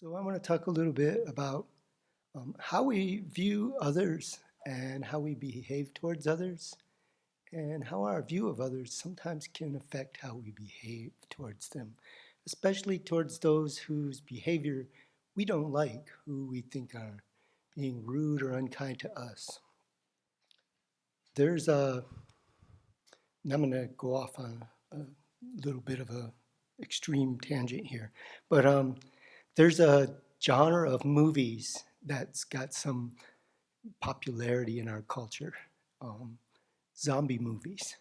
So I want to talk a little bit about how we view others and how we behave towards others, and how our view of others sometimes can affect how we behave towards them, especially towards those whose behavior we don't like, who we think are being rude or unkind to us. There's a, and I'm going to go off on a little bit of a extreme tangent here, but there's a genre of movies that's got some popularity in our culture, um, zombie movies.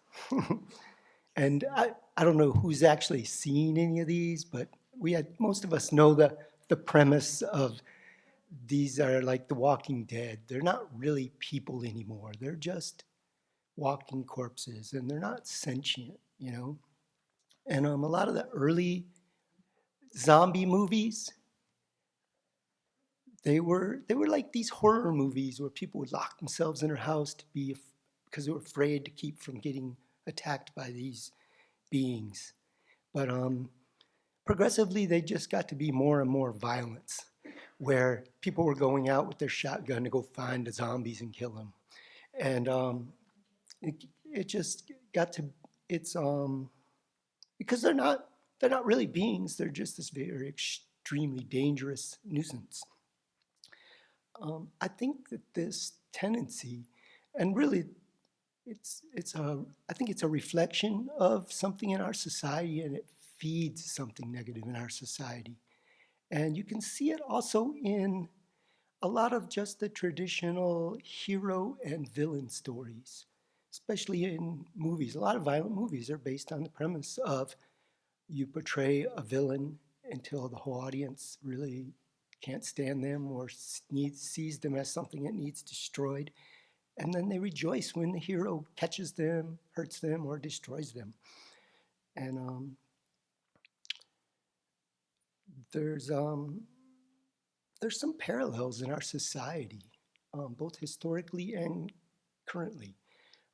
And I don't know who's actually seen any of these, but most of us know the premise of these are like The Walking Dead. They're not really people anymore. They're just walking corpses, and they're not sentient. And a lot of the early zombie movies, they were like these horror movies where people would lock themselves in their house because they were afraid to keep from getting attacked by these beings. But progressively, they just got to be more and more violence, where people were going out with their shotgun to go find the zombies and kill them. And it just got to it's because they're not really beings. They're just this very extremely dangerous nuisance. I think that this tendency, and really, I think it's a reflection of something in our society, and it feeds something negative in our society. And you can see it also in a lot of just the traditional hero and villain stories, especially in movies. A lot of violent movies are based on the premise of you portray a villain until the whole audience really can't stand them or sees them as something that needs destroyed. And then they rejoice when the hero catches them, hurts them, or destroys them. And there's um, there's some parallels in our society, both historically and currently.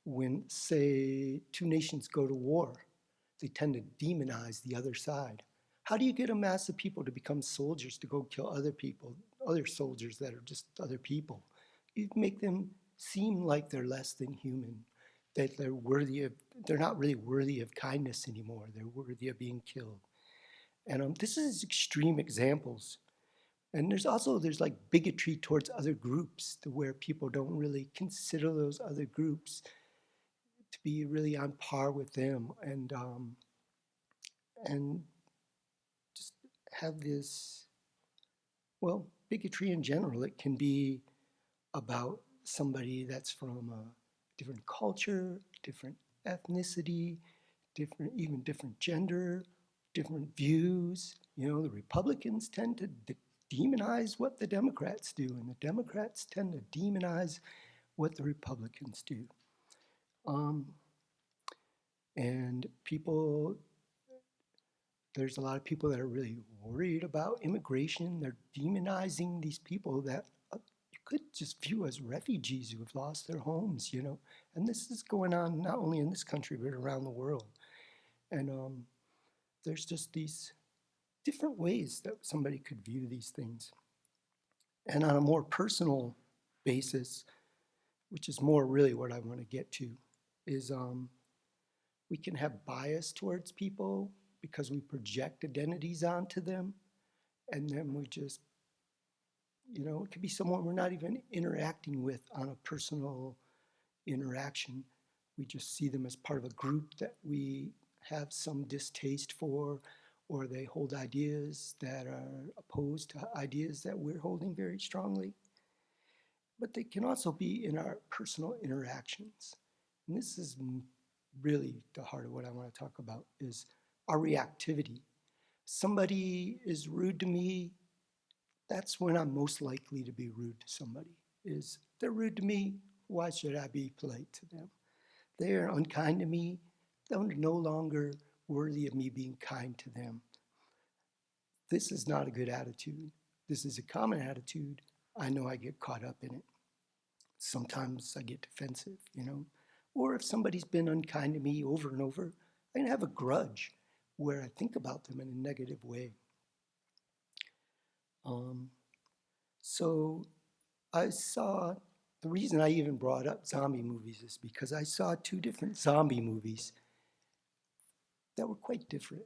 When, say, two nations go to war, they tend to demonize the other side. How do you get a mass of people to become soldiers to go kill other people, other soldiers that are just other people? You make them seem like they're less than human, that they're not really worthy of kindness anymore. They're worthy of being killed. And this is extreme examples. And there's like bigotry towards other groups, to where people don't really consider those other groups to be really on par with them, and just have this, well, bigotry in general. It can be about somebody that's from a different culture, different ethnicity, even different gender, different views. The Republicans tend to demonize what the Democrats do, and the Democrats tend to demonize what the Republicans do. Um, and there's a lot of people that are really worried about immigration. They're demonizing these people that you could just view as refugees who have lost their homes. And this is going on not only in this country, but around the world. And there's just these different ways that somebody could view these things. And on a more personal basis, which is more really what I want to get to, is we can have bias towards people because we project identities onto them. And then we just, it could be someone we're not even interacting with on a personal interaction. We just see them as part of a group that we have some distaste for, or they hold ideas that are opposed to ideas that we're holding very strongly. But they can also be in our personal interactions. And this is really the heart of what I want to talk about, is our reactivity. Somebody is rude to me, that's when I'm most likely to be rude to somebody. Is they're rude to me, why should I be polite to them? They are unkind to me, they're no longer worthy of me being kind to them. This is not a good attitude. This is a common attitude. I know I get caught up in it. Sometimes I get defensive. Or if somebody's been unkind to me over and over, I can have a grudge where I think about them in a negative way. So I saw, the reason I even brought up zombie movies is because I saw two different zombie movies that were quite different.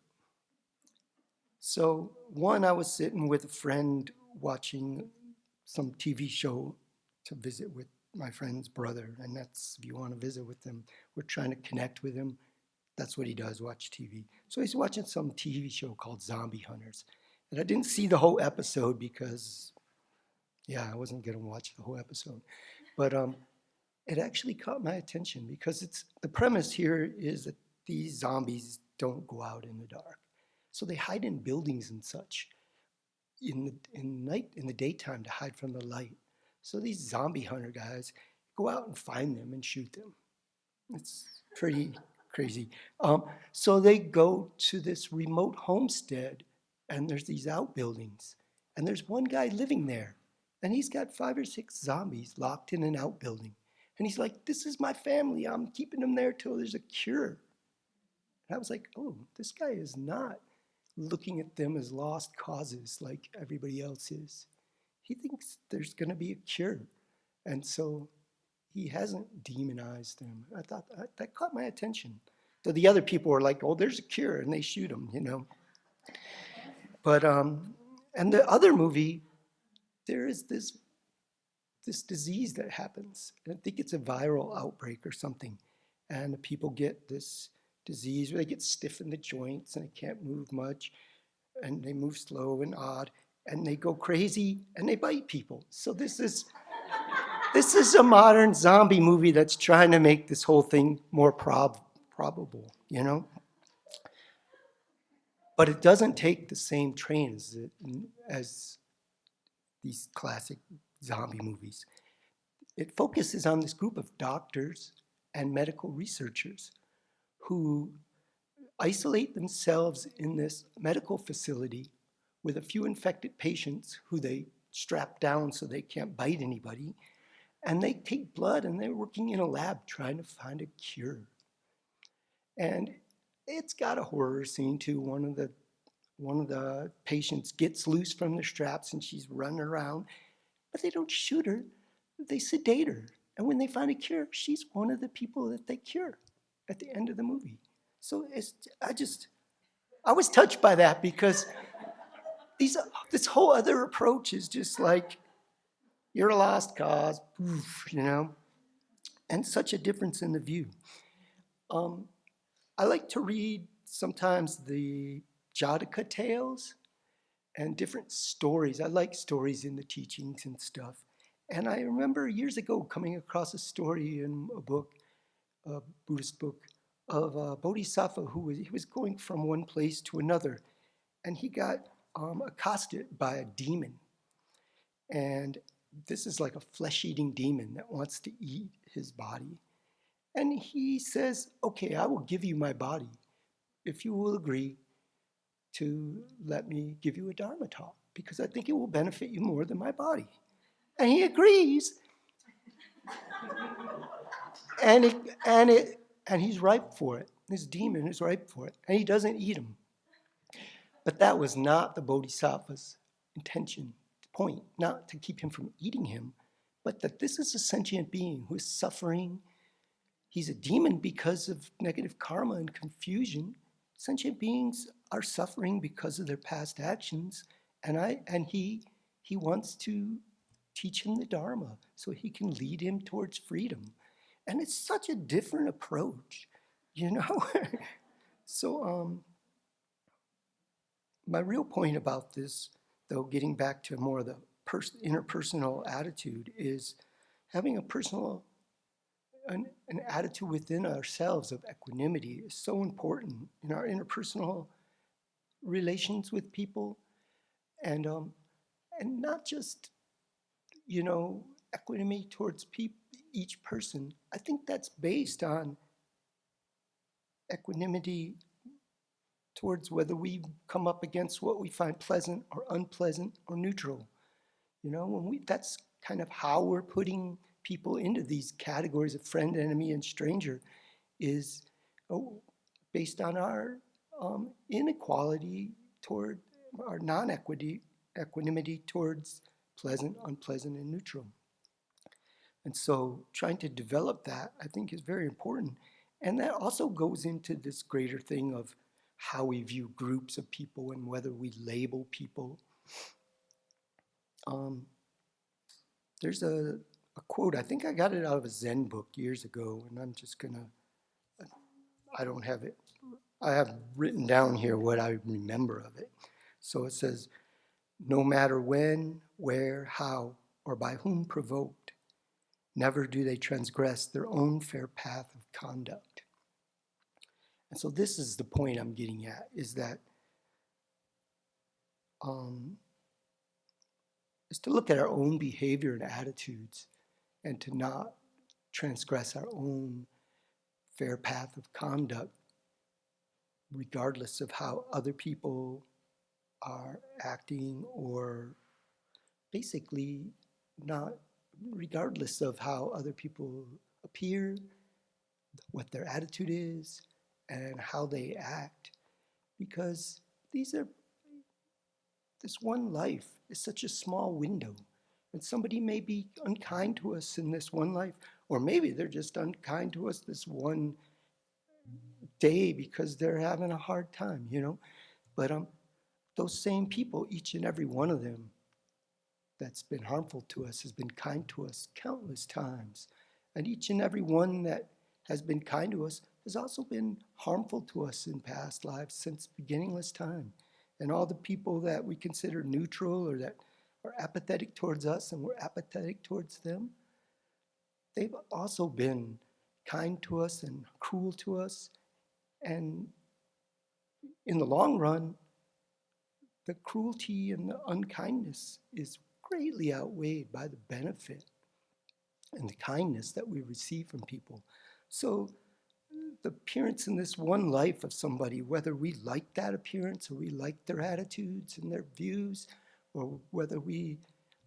So one, I was sitting with a friend watching some TV show to visit with my friend's brother, and that's, if you want to visit with him, we're trying to connect with him. That's what he does, watch TV. So he's watching some TV show called Zombie Hunters. And I didn't see the whole episode because, yeah, I wasn't going to watch the whole episode. But it actually caught my attention because it's, the premise here is that these zombies don't go out in the dark. So they hide in buildings and such in the daytime to hide from the light. So these zombie hunter guys go out and find them and shoot them. It's pretty crazy. So they go to this remote homestead, and there's these outbuildings, and there's one guy living there, and he's got 5 or 6 zombies locked in an outbuilding. And he's like, "This is my family. I'm keeping them there till there's a cure." And I was like, "Oh, this guy is not looking at them as lost causes like everybody else is. He thinks there's going to be a cure." And so he hasn't demonized them. I thought that caught my attention. So the other people were like, "Oh, there's a cure," and they shoot him, you know. But and the other movie, there is this disease that happens. I think it's a viral outbreak or something, and the people get this disease where they get stiff in the joints and they can't move much, and they move slow and odd, and they go crazy and they bite people. So this is a modern zombie movie that's trying to make this whole thing more probable, you know? But it doesn't take the same train as these classic zombie movies. It focuses on this group of doctors and medical researchers who isolate themselves in this medical facility with a few infected patients who they strap down so they can't bite anybody. And they take blood and they're working in a lab trying to find a cure. And it's got a horror scene too. One of the patients gets loose from the straps and she's running around, but they don't shoot her, they sedate her. And when they find a cure, she's one of the people that they cure at the end of the movie. So I was touched by that because this whole other approach is just like, you're a lost cause, poof, you know, and such a difference in the view. I like to read sometimes the Jataka tales and different stories. I like stories in the teachings and stuff. And I remember years ago coming across a story in a book, a Buddhist book, of a bodhisattva he was going from one place to another, and he got accosted by a demon. And this is like a flesh-eating demon that wants to eat his body. And he says, "Okay, I will give you my body if you will agree to let me give you a Dharma talk, because I think it will benefit you more than my body." And he agrees, and he's ripe for it. This demon is ripe for it, and he doesn't eat him. But that was not the bodhisattva's intention, point, not to keep him from eating him, but that this is a sentient being who is suffering. He's a demon because of negative karma and confusion. Sentient beings are suffering because of their past actions, and he wants to teach him the Dharma so he can lead him towards freedom. And it's such a different approach, you know? So my real point about this, though, getting back to more of the interpersonal attitude, is having an attitude within ourselves of equanimity is so important in our interpersonal relations with people, and not just, you know, equanimity towards each person. I think that's based on equanimity towards whether we come up against what we find pleasant or unpleasant or neutral. You know, that's kind of how we're putting people into these categories of friend, enemy, and stranger, is based on our inequality toward our non-equanimity towards pleasant, unpleasant, and neutral. And so trying to develop that, I think, is very important. And that also goes into this greater thing of how we view groups of people and whether we label people. Um, there's a quote, I think I got it out of a Zen book years ago, and I'm just gonna, I don't have it, I have written down here what I remember of it. So it says, no matter when, where, how, or by whom provoked, never do they transgress their own fair path of conduct. And so this is the point I'm getting at, is that is to look at our own behavior and attitudes and to not transgress our own fair path of conduct, regardless of how other people are acting, or basically not regardless of how other people appear, what their attitude is, and how they act. Because this one life is such a small window. And somebody may be unkind to us in this one life, or maybe they're just unkind to us this one day because they're having a hard time, you know. But those same people, each and every one of them that's been harmful to us has been kind to us countless times. And each and every one that has been kind to us has also been harmful to us in past lives since beginningless time. And all the people that we consider neutral or that are apathetic towards us and we're apathetic towards them, they've also been kind to us and cruel to us. And in the long run, the cruelty and the unkindness is greatly outweighed by the benefit and the kindness that we receive from people. So the appearance in this one life of somebody, whether we like that appearance or we like their attitudes and their views, or whether we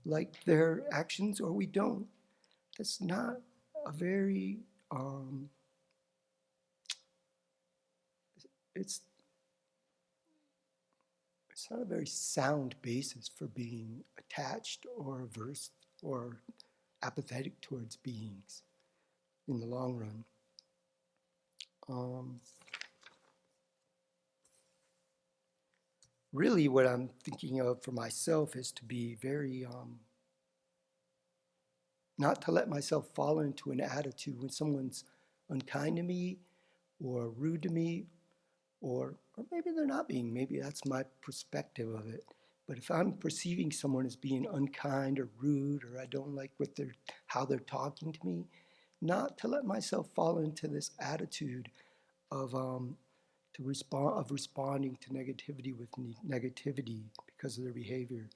like their actions or we don't, that's not a very, it's not a very sound basis for being attached or averse or apathetic towards beings in the long run. Really what I'm thinking of for myself is to be very, not to let myself fall into an attitude when someone's unkind to me or rude to me, or maybe they're not being, maybe that's my perspective of it. But if I'm perceiving someone as being unkind or rude, or I don't like how they're talking to me, not to let myself fall into this attitude of responding to negativity with negativity because of their behavior.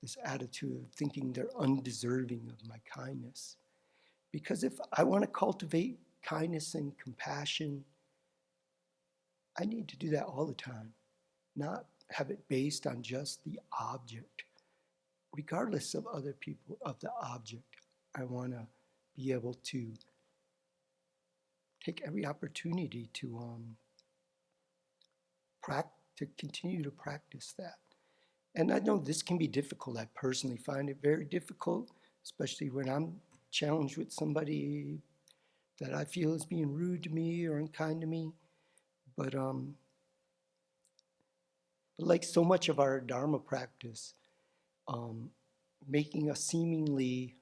This attitude of thinking they're undeserving of my kindness. Because if I want to cultivate kindness and compassion, I need to do that all the time, not have it based on just the object. Regardless of other people, of the object, I want to be able to take every opportunity to continue to practice that. And I know this can be difficult. I personally find it very difficult, especially when I'm challenged with somebody that I feel is being rude to me or unkind to me. But like so much of our Dharma practice, making a seemingly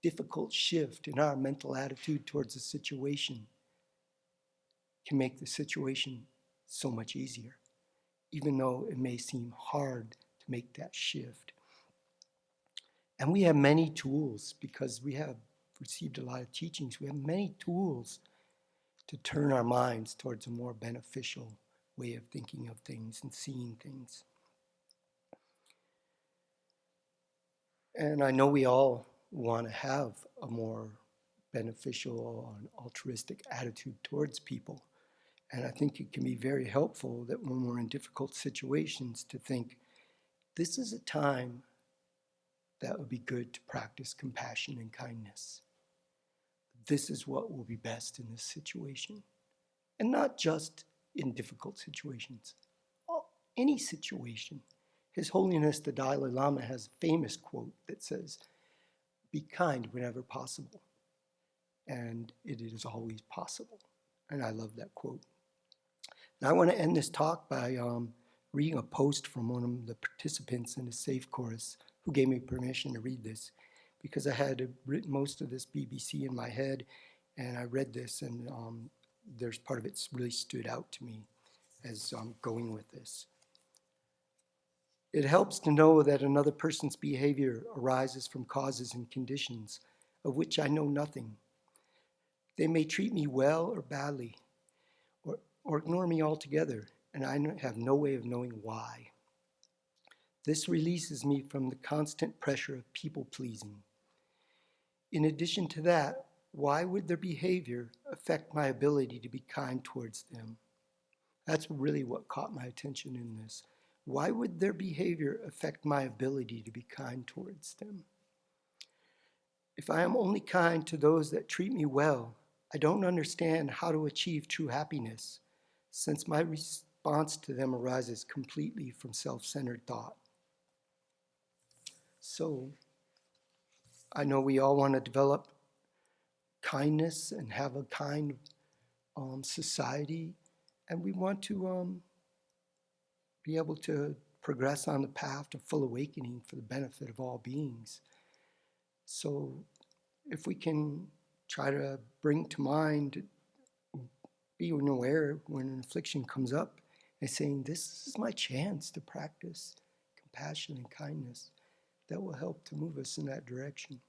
difficult shift in our mental attitude towards a situation can make the situation so much easier, even though it may seem hard to make that shift. And we have many tools because we have received a lot of teachings. We have many tools to turn our minds towards a more beneficial way of thinking of things and seeing things. And I know we all want to have a more beneficial and altruistic attitude towards people. And I think it can be very helpful that when we're in difficult situations to think, this is a time that would be good to practice compassion and kindness. This is what will be best in this situation. And not just in difficult situations. Any situation. His Holiness the Dalai Lama has a famous quote that says, "Be kind whenever possible." And it is always possible. And I love that quote. And I want to end this talk by reading a post from one of the participants in the Safe Chorus who gave me permission to read this, because I had written most of this BBC in my head, and I read this, and there's part of it really stood out to me as I'm going with this. It helps to know that another person's behavior arises from causes and conditions of which I know nothing. They may treat me well or badly, or ignore me altogether, and I have no way of knowing why. This releases me from the constant pressure of people-pleasing. In addition to that, why would their behavior affect my ability to be kind towards them? That's really what caught my attention in this. Why would their behavior affect my ability to be kind towards them? If I am only kind to those that treat me well, I don't understand how to achieve true happiness, since my response to them arises completely from self-centered thought. So, I know we all want to develop kindness and have a kind society, and we want to be able to progress on the path to full awakening for the benefit of all beings. So if we can try to bring to mind, being aware when an affliction comes up and saying, this is my chance to practice compassion and kindness, that will help to move us in that direction.